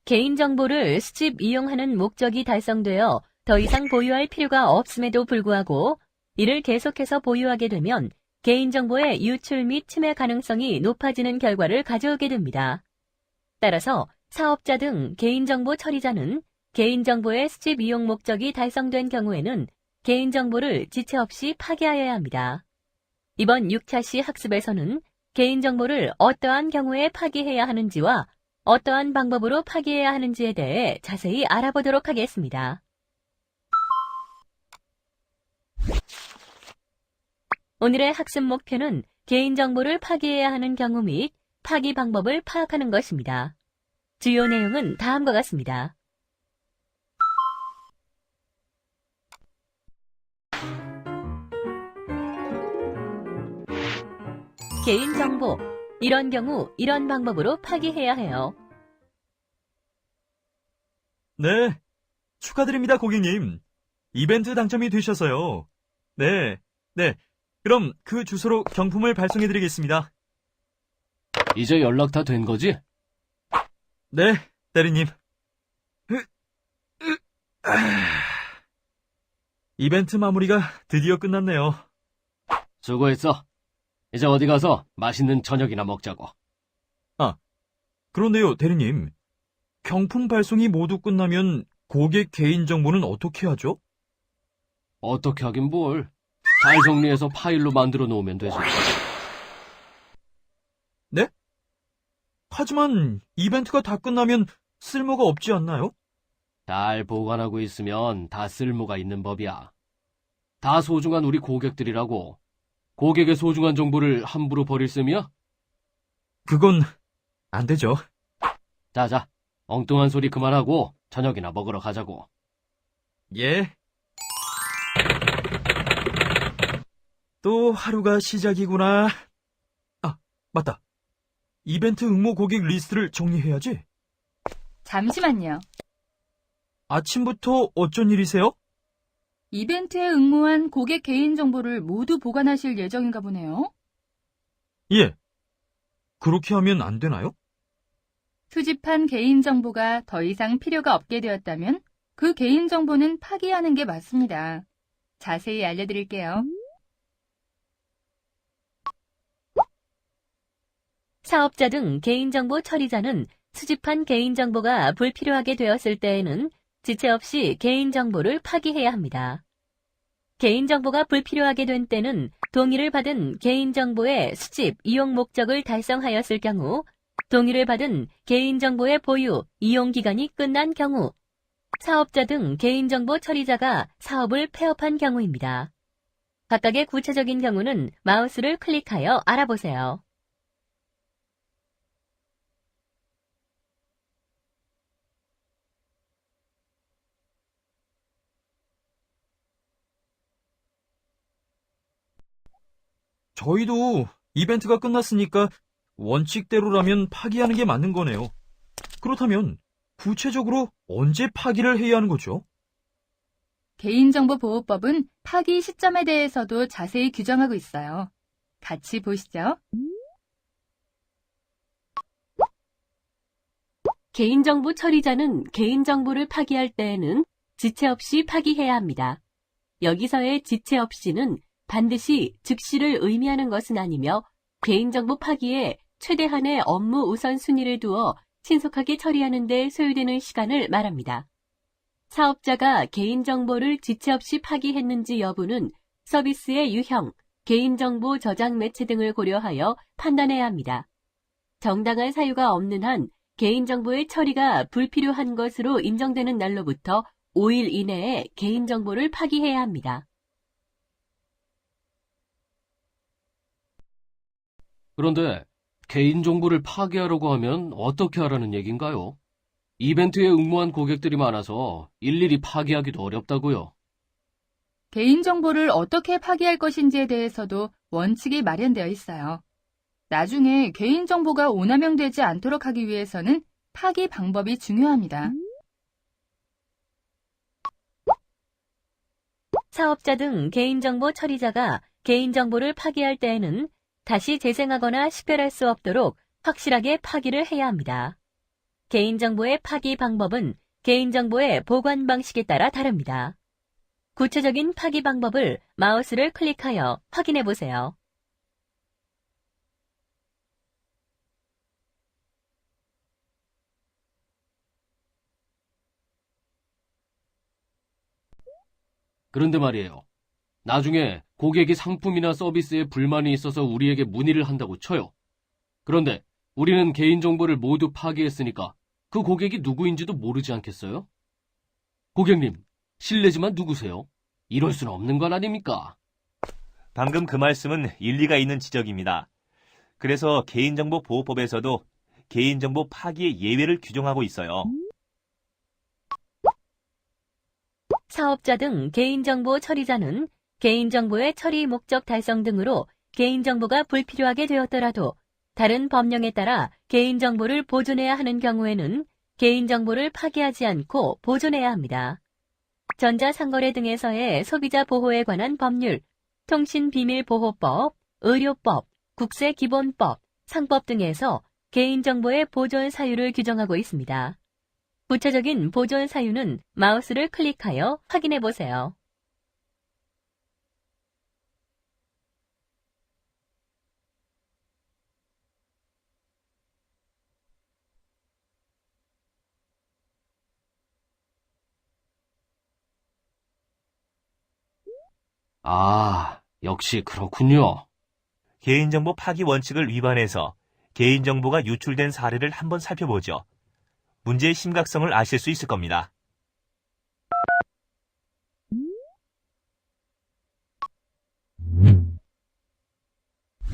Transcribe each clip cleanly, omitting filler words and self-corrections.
개인정보를 수집 이용하는 목적이 달성되어 더 이상 보유할 필요가 없음에도 불구하고 이를 계속해서 보유하게 되면 개인정보의 유출 및 침해 가능성이 높아지는 결과를 가져오게 됩니다. 따라서 사업자 등 개인정보 처리자는 개인정보의 수집 이용 목적이 달성된 경우에는 개인정보를 지체 없이 파기하여야 합니다. 이번 6차시 학습에서는 개인정보를 어떠한 경우에 파기해야 하는지와 어떠한 방법으로 파기해야 하는지에 대해 자세히 알아보도록 하겠습니다. 오늘의 학습 목표는 개인정보를 파기해야 하는 경우 및 파기 방법을 파악하는 것입니다. 주요 내용은 다음과 같습니다. 개인정보, 이런 경우 이런 방법으로 파기해야 해요. 네, 축하드립니다, 고객님. 이벤트 당첨이 되셔서요. 네. 그럼 그 주소로 경품을 발송해드리겠습니다. 이제 연락 다 된 거지? 네, 대리님. 이벤트 마무리가 드디어 끝났네요. 수고했어. 이제 어디 가서 맛있는 저녁이나 먹자고. 그런데요, 대리님. 경품 발송이 모두 끝나면 고객 개인정보는 어떻게 하죠? 어떻게 하긴 뭘. 잘 정리해서 파일로 만들어 놓으면 되지. 네? 하지만 이벤트가 다 끝나면 쓸모가 없지 않나요? 잘 보관하고 있으면 다 쓸모가 있는 법이야. 다 소중한 우리 고객들이라고. 고객의 소중한 정보를 함부로 버릴 셈이야? 그건 안 되죠. 자, 엉뚱한 소리 그만하고 저녁이나 먹으러 가자고. 예. 또 하루가 시작이구나. 맞다. 이벤트 응모 고객 리스트를 정리해야지. 잠시만요. 아침부터 어쩐 일이세요? 이벤트에 응모한 고객 개인정보를 모두 보관하실 예정인가 보네요. 예. 그렇게 하면 안 되나요? 수집한 개인정보가 더 이상 필요가 없게 되었다면 그 개인정보는 파기하는 게 맞습니다. 자세히 알려드릴게요. 사업자 등 개인정보 처리자는 수집한 개인정보가 불필요하게 되었을 때에는 지체 없이 개인정보를 파기해야 합니다. 개인정보가 불필요하게 된 때는 동의를 받은 개인정보의 수집, 이용 목적을 달성하였을 경우, 동의를 받은 개인정보의 보유, 이용 기간이 끝난 경우, 사업자 등 개인정보 처리자가 사업을 폐업한 경우입니다. 각각의 구체적인 경우는 마우스를 클릭하여 알아보세요. 저희도 이벤트가 끝났으니까 원칙대로라면 파기하는 게 맞는 거네요. 그렇다면 구체적으로 언제 파기를 해야 하는 거죠? 개인정보보호법은 파기 시점에 대해서도 자세히 규정하고 있어요. 같이 보시죠. 개인정보 처리자는 개인정보를 파기할 때에는 지체 없이 파기해야 합니다. 여기서의 지체 없이는 반드시 즉시를 의미하는 것은 아니며 개인정보 파기에 최대한의 업무 우선순위를 두어 신속하게 처리하는 데 소요되는 시간을 말합니다. 사업자가 개인정보를 지체 없이 파기했는지 여부는 서비스의 유형, 개인정보 저장 매체 등을 고려하여 판단해야 합니다. 정당한 사유가 없는 한 개인정보의 처리가 불필요한 것으로 인정되는 날로부터 5일 이내에 개인정보를 파기해야 합니다. 그런데 개인정보를 파기하려고 하면 어떻게 하라는 얘기인가요? 이벤트에 응모한 고객들이 많아서 일일이 파기하기도 어렵다고요. 개인정보를 어떻게 파기할 것인지에 대해서도 원칙이 마련되어 있어요. 나중에 개인정보가 오남용되지 않도록 하기 위해서는 파기 방법이 중요합니다. 사업자 등 개인정보 처리자가 개인정보를 파기할 때에는 다시 재생하거나 식별할 수 없도록 확실하게 파기를 해야 합니다. 개인정보의 파기 방법은 개인정보의 보관 방식에 따라 다릅니다. 구체적인 파기 방법을 마우스를 클릭하여 확인해 보세요. 그런데 말이에요. 나중에 고객이 상품이나 서비스에 불만이 있어서 우리에게 문의를 한다고 쳐요. 그런데 우리는 개인정보를 모두 파기했으니까 그 고객이 누구인지도 모르지 않겠어요? 고객님, 실례지만 누구세요? 이럴 수는 없는 건 아닙니까? 방금 그 말씀은 일리가 있는 지적입니다. 그래서 개인정보보호법에서도 개인정보 파기의 예외를 규정하고 있어요. 사업자 등 개인정보 처리자는 개인정보의 처리 목적 달성 등으로 개인정보가 불필요하게 되었더라도 다른 법령에 따라 개인정보를 보존해야 하는 경우에는 개인정보를 파기하지 않고 보존해야 합니다. 전자상거래 등에서의 소비자 보호에 관한 법률, 통신비밀보호법, 의료법, 국세기본법, 상법 등에서 개인정보의 보존 사유를 규정하고 있습니다. 구체적인 보존 사유는 마우스를 클릭하여 확인해 보세요. 아, 역시 그렇군요. 개인정보 파기 원칙을 위반해서 개인정보가 유출된 사례를 한번 살펴보죠. 문제의 심각성을 아실 수 있을 겁니다.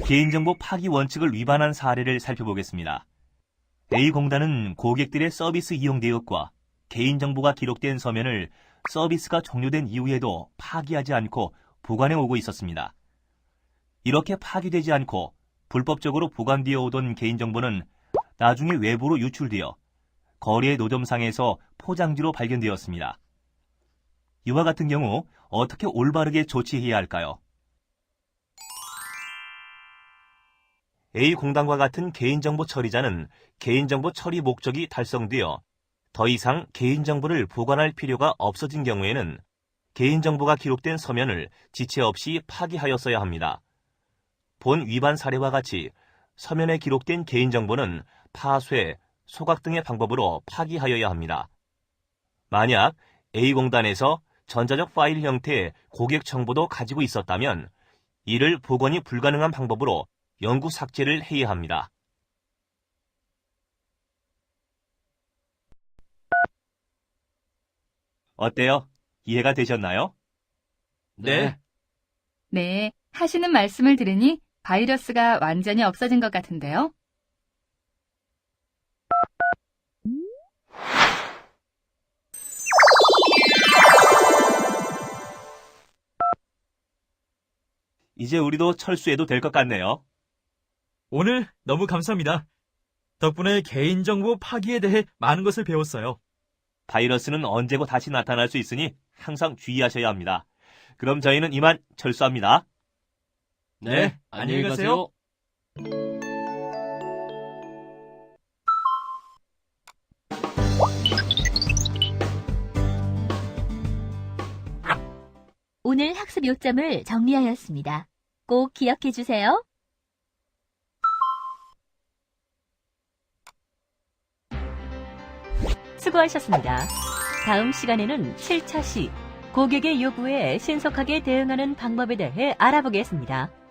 개인정보 파기 원칙을 위반한 사례를 살펴보겠습니다. A공단은 고객들의 서비스 이용 내역과 개인정보가 기록된 서면을 서비스가 종료된 이후에도 파기하지 않고 보관해 오고 있었습니다. 이렇게 파기되지 않고 불법적으로 보관되어 오던 개인정보는 나중에 외부로 유출되어 거래 노점상에서 포장지로 발견되었습니다. 이와 같은 경우 어떻게 올바르게 조치해야 할까요? A공단과 같은 개인정보 처리자는 개인정보 처리 목적이 달성되어 더 이상 개인정보를 보관할 필요가 없어진 경우에는 개인정보가 기록된 서면을 지체 없이 파기하였어야 합니다. 본 위반 사례와 같이 서면에 기록된 개인정보는 파쇄, 소각 등의 방법으로 파기하여야 합니다. 만약 A공단에서 전자적 파일 형태의 고객 정보도 가지고 있었다면 이를 복원이 불가능한 방법으로 영구 삭제를 해야 합니다. 어때요? 이해가 되셨나요? 네. 네, 하시는 말씀을 들으니 바이러스가 완전히 없어진 것 같은데요. 이제 우리도 철수해도 될 것 같네요. 오늘 너무 감사합니다. 덕분에 개인정보 파기에 대해 많은 것을 배웠어요. 바이러스는 언제고 다시 나타날 수 있으니 항상 주의하셔야 합니다. 그럼 저희는 이만 철수합니다. 네, 안녕히 가세요. 오늘 학습 요점을 정리하였습니다. 꼭 기억해 주세요. 수고하셨습니다. 다음 시간에는 7차 시 고객의 요구에 신속하게 대응하는 방법에 대해 알아보겠습니다.